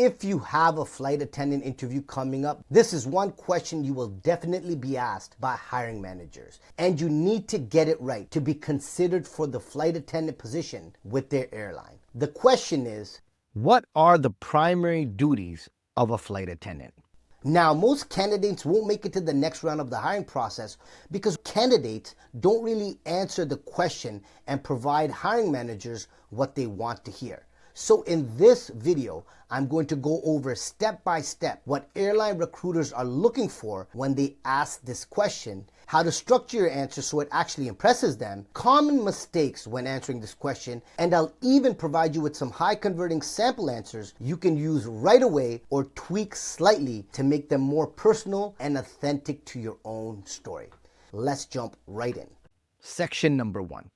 If you have a flight attendant interview coming up, this is one question you will definitely be asked by hiring managers. And you need to get it right to be considered for the flight attendant position with their airline. The question is, what are the primary duties of a flight attendant? Now, most candidates won't make it to the next round of the hiring process because candidates don't really answer the question and provide hiring managers what they want to hear. So in this video, I'm going to go over step by step what airline recruiters are looking for when they ask this question, how to structure your answer so it actually impresses them, common mistakes when answering this question, and I'll even provide you with some high converting sample answers you can use right away or tweak slightly to make them more personal and authentic to your own story. Let's jump right in. Section number 1.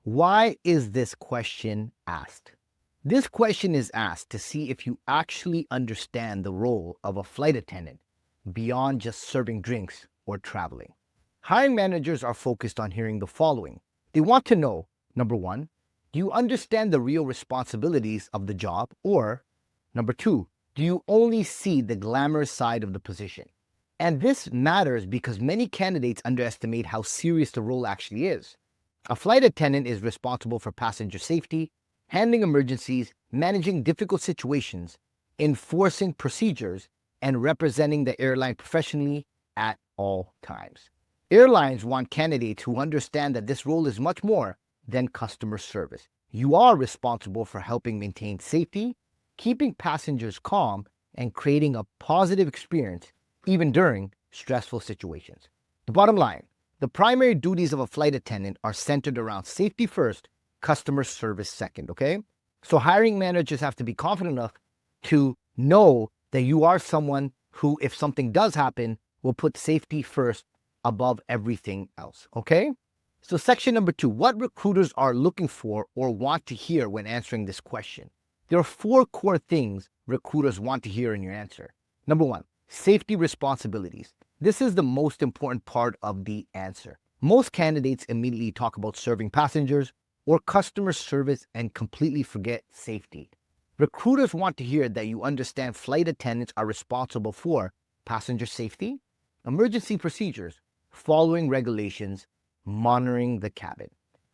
Why is this question asked? This question is asked to see if you actually understand the role of a flight attendant beyond just serving drinks or traveling. Hiring managers are focused on hearing the following. They want to know, number 1, do you understand the real responsibilities of the job? Or, number 2, do you only see the glamorous side of the position? And this matters because many candidates underestimate how serious the role actually is. A flight attendant is responsible for passenger safety, handling emergencies, managing difficult situations, enforcing procedures, and representing the airline professionally at all times. Airlines want candidates who understand that this role is much more than customer service. You are responsible for helping maintain safety, keeping passengers calm, and creating a positive experience even during stressful situations. The bottom line, the primary duties of a flight attendant are centered around safety first, customer service second, okay? So hiring managers have to be confident enough to know that you are someone who, if something does happen, will put safety first above everything else, okay? So section number 2, what recruiters are looking for or want to hear when answering this question. There are 4 core things recruiters want to hear in your answer. Number 1, safety responsibilities. This is the most important part of the answer. Most candidates immediately talk about serving passengers or customer service and completely forget safety. Recruiters want to hear that you understand flight attendants are responsible for passenger safety, emergency procedures, following regulations, monitoring the cabin.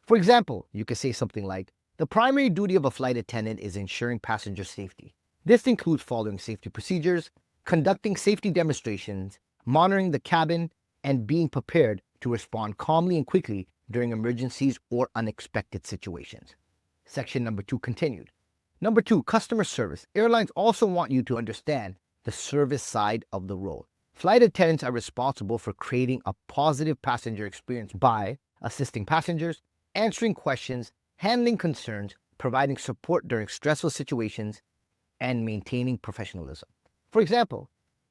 For example, you could say something like, the primary duty of a flight attendant is ensuring passenger safety. This includes following safety procedures, conducting safety demonstrations, monitoring the cabin, and being prepared to respond calmly and quickly during emergencies or unexpected situations. Section number 2 continued. Number 2, customer service. Airlines also want you to understand the service side of the role. Flight attendants are responsible for creating a positive passenger experience by assisting passengers, answering questions, handling concerns, providing support during stressful situations, and maintaining professionalism. For example,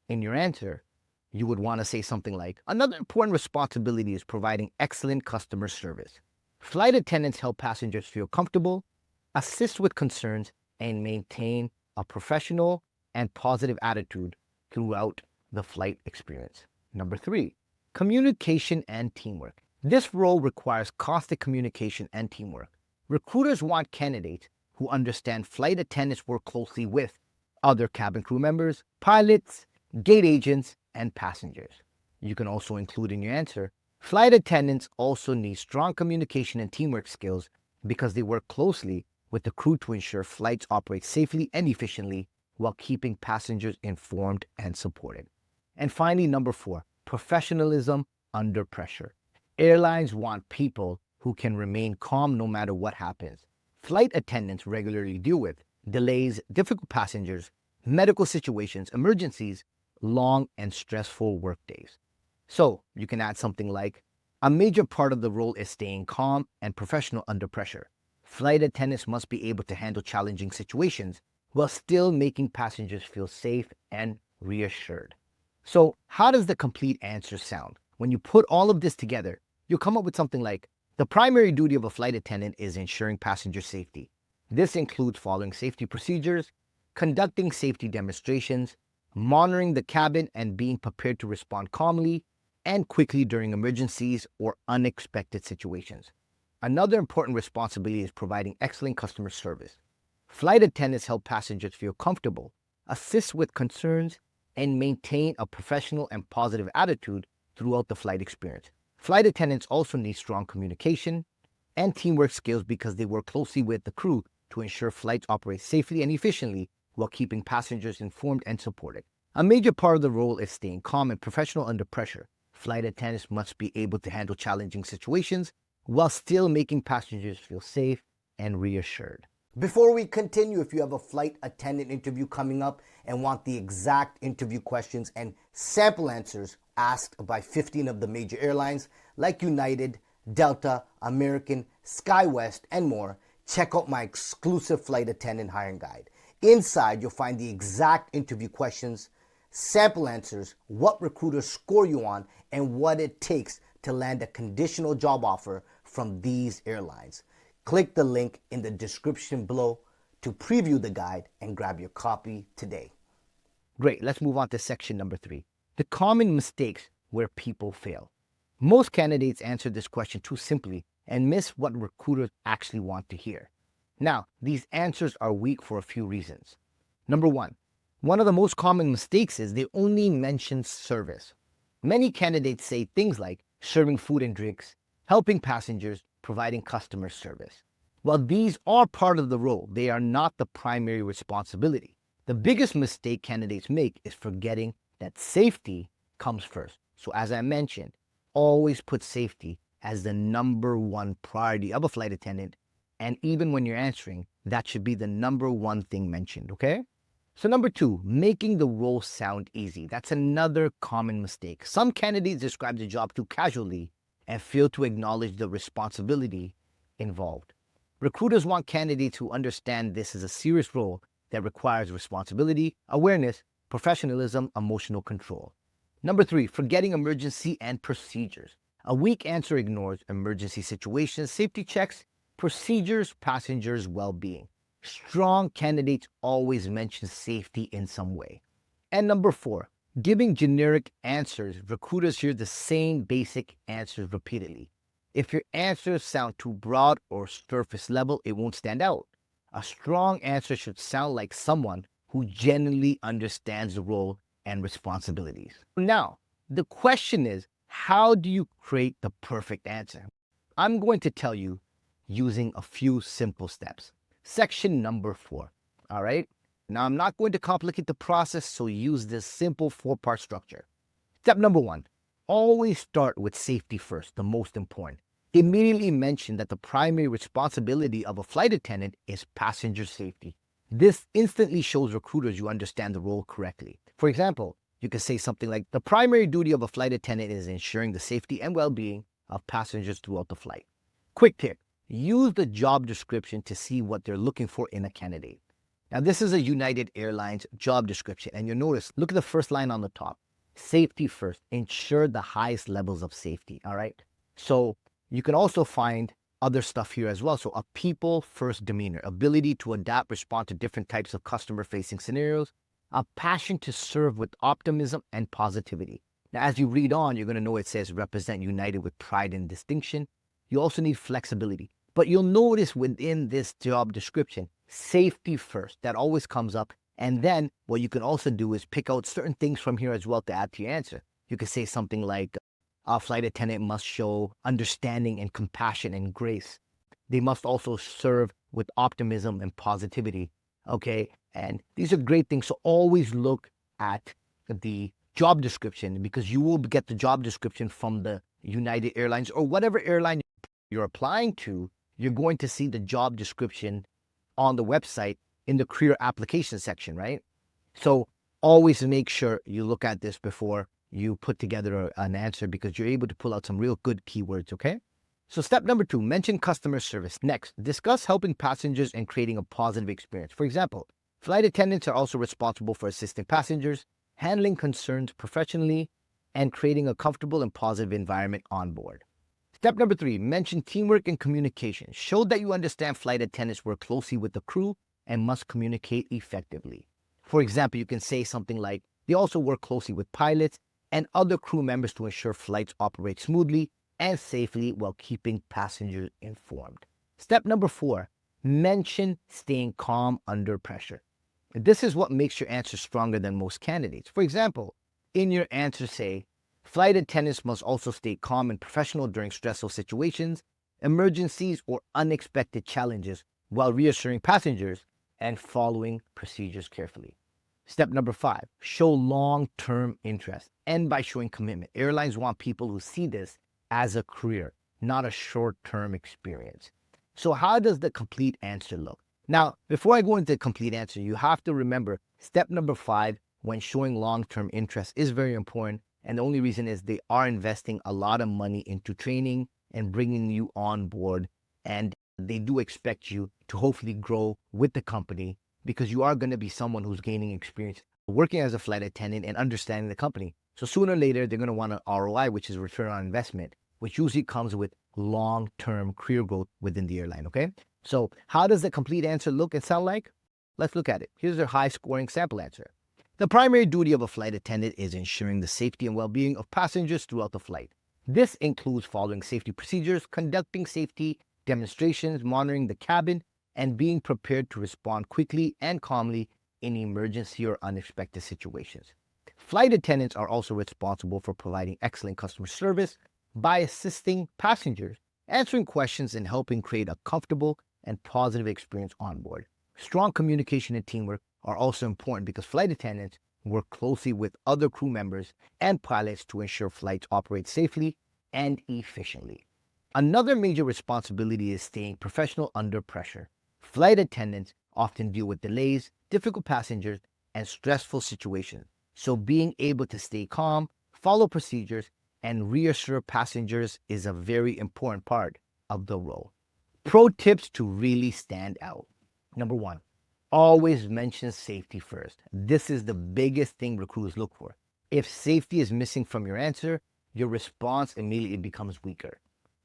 in your answer, you would want to say something like, another important responsibility is providing excellent customer service. Flight attendants help passengers feel comfortable, assist with concerns, and maintain a professional and positive attitude throughout the flight experience. Number 3, communication and teamwork. This role requires constant communication and teamwork. Recruiters want candidates who understand flight attendants work closely with other cabin crew members, pilots, gate agents, and passengers. You can also include in your answer, flight attendants also need strong communication and teamwork skills because they work closely with the crew to ensure flights operate safely and efficiently while keeping passengers informed and supported. And finally, number 4, professionalism under pressure. Airlines want people who can remain calm no matter what happens. Flight attendants regularly deal with delays, difficult passengers, medical situations, emergencies, long and stressful work days. So you can add something like, a major part of the role is staying calm and professional under pressure. Flight attendants must be able to handle challenging situations while still making passengers feel safe and reassured. So how does the complete answer sound? When you put all of this together, you'll come up with something like, the primary duty of a flight attendant is ensuring passenger safety. This includes following safety procedures, conducting safety demonstrations, monitoring the cabin, and being prepared to respond calmly and quickly during emergencies or unexpected situations. Another important responsibility is providing excellent customer service. Flight attendants help passengers feel comfortable, assist with concerns, and maintain a professional and positive attitude throughout the flight experience. Flight attendants also need strong communication and teamwork skills because they work closely with the crew to ensure flights operate safely and efficiently while keeping passengers informed and supported. A major part of the role is staying calm and professional under pressure. Flight attendants must be able to handle challenging situations while still making passengers feel safe and reassured. Before we continue, if you have a flight attendant interview coming up and want the exact interview questions and sample answers asked by 15 of the major airlines like United, Delta, American, SkyWest, and more, check out my exclusive flight attendant hiring guide. Inside, you'll find the exact interview questions, sample answers, what recruiters score you on, and what it takes to land a conditional job offer from these airlines. Click the link in the description below to preview the guide and grab your copy today. Great, let's move on to section number 3. The common mistakes where people fail. Most candidates answer this question too simply and miss what recruiters actually want to hear. Now, these answers are weak for a few reasons. Number 1, one of the most common mistakes is they only mention service. Many candidates say things like serving food and drinks, helping passengers, providing customer service. While these are part of the role, they are not the primary responsibility. The biggest mistake candidates make is forgetting that safety comes first. So as I mentioned, always put safety as the number one priority of a flight attendant. And even when you're answering, that should be the number one thing mentioned, okay? So number 2, making the role sound easy. That's another common mistake. Some candidates describe the job too casually and fail to acknowledge the responsibility involved. Recruiters want candidates who understand this is a serious role that requires responsibility, awareness, professionalism, emotional control. Number 3, forgetting emergency and procedures. A weak answer ignores emergency situations, safety checks, procedures, passengers' well-being. Strong candidates always mention safety in some way. And number 4, giving generic answers. Recruiters hear the same basic answers repeatedly. If your answers sound too broad or surface level, it won't stand out. A strong answer should sound like someone who genuinely understands the role and responsibilities. Now, the question is, how do you create the perfect answer? I'm going to tell you using a few simple steps. Section number 4, all right? Now, I'm not going to complicate the process, so use this simple 4-part structure. Step number 1, always start with safety first, the most important. Immediately mention that the primary responsibility of a flight attendant is passenger safety. This instantly shows recruiters you understand the role correctly. For example, you can say something like, the primary duty of a flight attendant is ensuring the safety and well-being of passengers throughout the flight. Quick tip, use the job description to see what they're looking for in a candidate. Now, this is a United Airlines job description, and you'll notice, look at the first line on the top. Safety first, ensure the highest levels of safety, all right? So you can also find other stuff here as well. So a people-first demeanor, ability to adapt, respond to different types of customer-facing scenarios, a passion to serve with optimism and positivity. Now, as you read on, you're going to know it says represent United with pride and distinction. You also need flexibility. But you'll notice within this job description, safety first, that always comes up. And then what you can also do is pick out certain things from here as well to add to your answer. You could say something like, a flight attendant must show understanding and compassion and grace. They must also serve with optimism and positivity, okay? And these are great things. So always look at the job description, because you will get the job description from the United Airlines or whatever airline you're applying to. You're going to see the job description on the website in the career application section, right? So always make sure you look at this before you put together an answer, because you're able to pull out some real good keywords, okay? So step number 2, mention customer service. Next, discuss helping passengers and creating a positive experience. For example, flight attendants are also responsible for assisting passengers, handling concerns professionally, and creating a comfortable and positive environment on board. Step number 3, mention teamwork and communication. Show that you understand flight attendants work closely with the crew and must communicate effectively. For example, you can say something like, they also work closely with pilots and other crew members to ensure flights operate smoothly and safely while keeping passengers informed. Step number 4, mention staying calm under pressure. This is what makes your answer stronger than most candidates. For example, in your answer, say, flight attendants must also stay calm and professional during stressful situations, emergencies, or unexpected challenges while reassuring passengers and following procedures carefully. Step number 5, show long-term interest. And by showing commitment, airlines want people who see this as a career, not a short-term experience. So how does the complete answer look? Now, before I go into the complete answer, you have to remember step number 5, when showing long-term interest, is very important. And the only reason is they are investing a lot of money into training and bringing you on board. And they do expect you to hopefully grow with the company, because you are going to be someone who's gaining experience working as a flight attendant and understanding the company. So sooner or later, they're going to want an ROI, which is return on investment, which usually comes with long-term career growth within the airline, okay? So how does the complete answer look and sound like? Let's look at it. Here's their high-scoring sample answer. The primary duty of a flight attendant is ensuring the safety and well-being of passengers throughout the flight. This includes following safety procedures, conducting safety demonstrations, monitoring the cabin, and being prepared to respond quickly and calmly in emergency or unexpected situations. Flight attendants are also responsible for providing excellent customer service by assisting passengers, answering questions, and helping create a comfortable and positive experience on board. Strong communication and teamwork are also important because flight attendants work closely with other crew members and pilots to ensure flights operate safely and efficiently. Another major responsibility is staying professional under pressure. Flight attendants often deal with delays, difficult passengers, and stressful situations. So being able to stay calm, follow procedures, and reassure passengers is a very important part of the role. Pro tips to really stand out. Number 1, always mention safety first. This is the biggest thing recruiters look for. If safety is missing from your answer, your response immediately becomes weaker.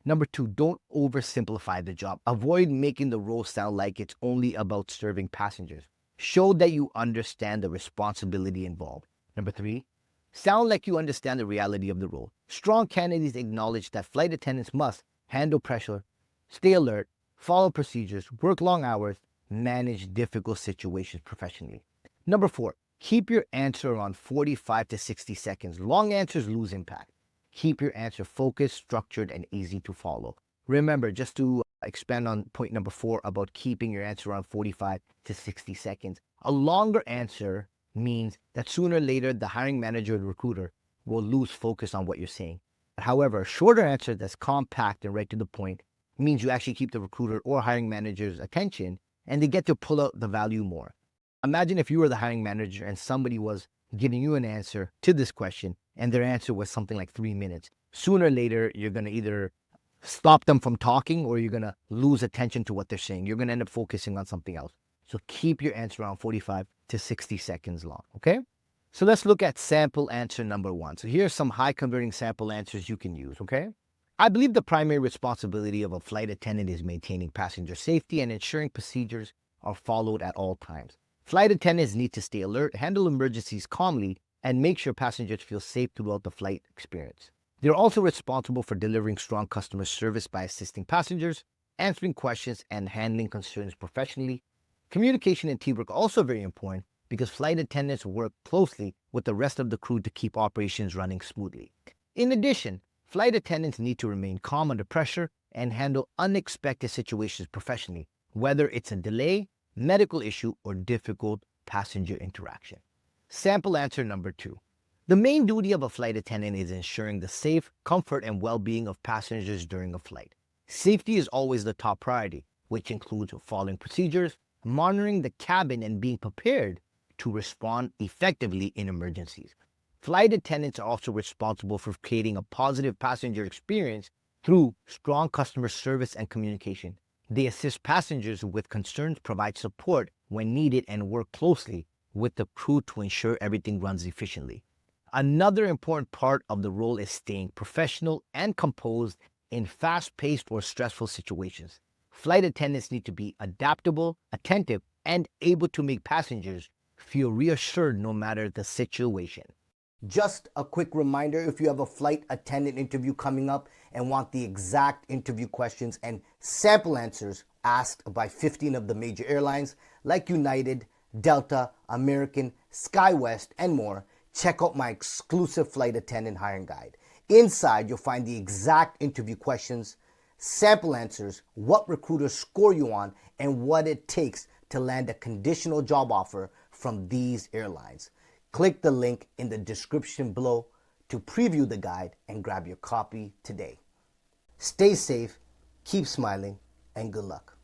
Number 2, don't oversimplify the job. Avoid making the role sound like it's only about serving passengers. Show that you understand the responsibility involved. Number 3, sound like you understand the reality of the role. Strong candidates acknowledge that flight attendants must handle pressure, stay alert, follow procedures, work long hours, manage difficult situations professionally. Number 4, keep your answer around 45 to 60 seconds. Long answers lose impact. Keep your answer focused, structured, and easy to follow. Remember, just to expand on point number 4 about keeping your answer around 45 to 60 seconds, a longer answer means that sooner or later, the hiring manager or recruiter will lose focus on what you're saying. However, a shorter answer that's compact and right to the point means you actually keep the recruiter or hiring manager's attention, and they get to pull out the value more. Imagine if you were the hiring manager and somebody was giving you an answer to this question, and their answer was something like 3 minutes. Sooner or later, you're going to either stop them from talking or you're going to lose attention to what they're saying. You're going to end up focusing on something else. So keep your answer around 45 to 60 seconds long, okay? So let's look at sample answer number 1. So here's some high converting sample answers you can use, okay? I believe the primary responsibility of a flight attendant is maintaining passenger safety and ensuring procedures are followed at all times. Flight attendants need to stay alert, handle emergencies calmly, and make sure passengers feel safe throughout the flight experience. They're also responsible for delivering strong customer service by assisting passengers, answering questions, and handling concerns professionally. Communication and teamwork are also very important because flight attendants work closely with the rest of the crew to keep operations running smoothly. In addition, flight attendants need to remain calm under pressure and handle unexpected situations professionally, whether it's a delay, medical issue, or difficult passenger interaction. Sample answer number 2. The main duty of a flight attendant is ensuring the safe, comfort, and well-being of passengers during a flight. Safety is always the top priority, which includes following procedures, monitoring the cabin, and being prepared to respond effectively in emergencies. Flight attendants are also responsible for creating a positive passenger experience through strong customer service and communication. They assist passengers with concerns, provide support when needed, and work closely with the crew to ensure everything runs efficiently. Another important part of the role is staying professional and composed in fast-paced or stressful situations. Flight attendants need to be adaptable, attentive, and able to make passengers feel reassured no matter the situation. Just a quick reminder, if you have a flight attendant interview coming up and want the exact interview questions and sample answers asked by 15 of the major airlines like United, Delta, American, SkyWest, and more, check out my exclusive flight attendant hiring guide. Inside, you'll find the exact interview questions, sample answers, what recruiters score you on, and what it takes to land a conditional job offer from these airlines. Click the link in the description below to preview the guide and grab your copy today. Stay safe, keep smiling, and good luck.